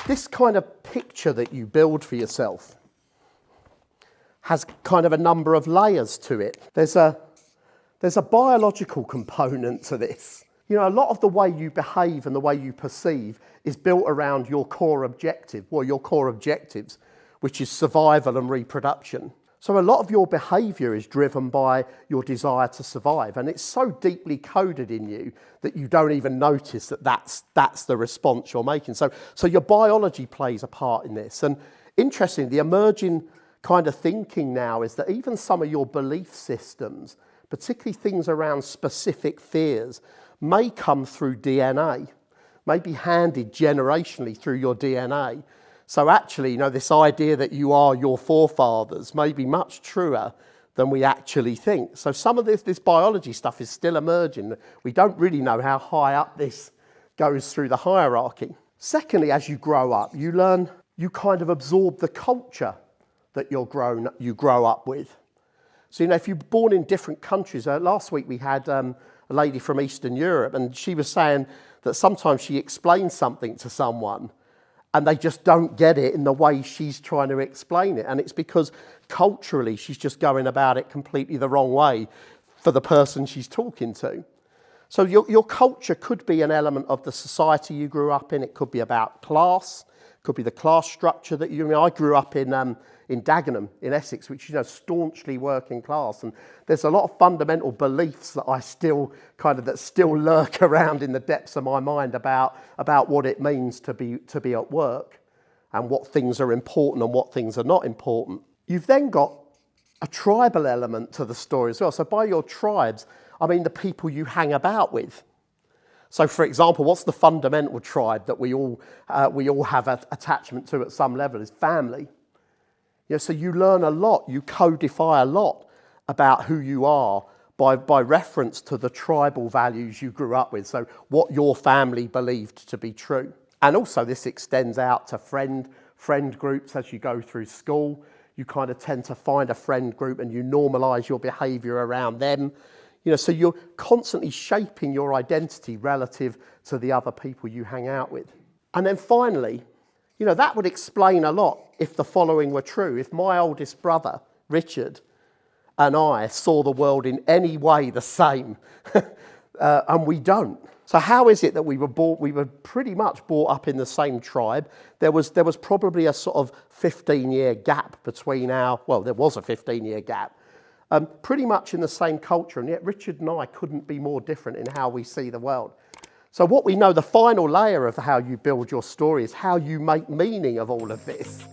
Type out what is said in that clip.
this kind of picture that you build for yourself has kind of a number of layers to it. There's a biological component to this. You know, a lot of the way you behave and the way you perceive is built around your core objective, well, your core objectives, which is survival and reproduction. So a lot of your behaviour is driven by your desire to survive, and it's so deeply coded in you that you don't even notice that that's the response you're making. So your biology plays a part in this. And interestingly, the emerging kind of thinking now is that even some of your belief systems, particularly things around specific fears, may come through DNA, may be handed generationally through your DNA. So actually, you know, this idea that you are your forefathers may be much truer than we actually think. So some of this biology stuff is still emerging. We don't really know how high up this goes through the hierarchy. Secondly, as you grow up, you learn, you kind of absorb the culture that you grow up with. So, you know, if you're born in different countries, last week we had a lady from Eastern Europe, and she was saying that sometimes she explains something to someone and they just don't get it in the way she's trying to explain it. And it's because culturally she's just going about it completely the wrong way for the person she's talking to. So your culture could be an element of the society you grew up in. It could be about class, could be the class structure that you... I mean, I grew up in Dagenham, in Essex, which, you know, staunchly working class. And there's a lot of fundamental beliefs that I still that still lurk around in the depths of my mind about what it means to be at work and what things are important and what things are not important. You've then got a tribal element to the story as well. So by your tribes, I mean the people you hang about with. So, for example, what's the fundamental tribe that we all have an attachment to at some level is family. You know, so you learn a lot, you codify a lot about who you are by reference to the tribal values you grew up with, so what your family believed to be true. And also this extends out to friend groups as you go through school. You kind of tend to find a friend group and you normalise your behaviour around them. You know, so you're constantly shaping your identity relative to the other people you hang out with. And then finally, you know, that would explain a lot if the following were true. If my oldest brother, Richard, and I saw the world in any way the same, and we don't. So how is it that we were pretty much brought up in the same tribe? There was probably a sort of 15-year gap between there was a 15-year gap, pretty much in the same culture, and yet Richard and I couldn't be more different in how we see the world. So what we know, the final layer of how you build your story is how you make meaning of all of this.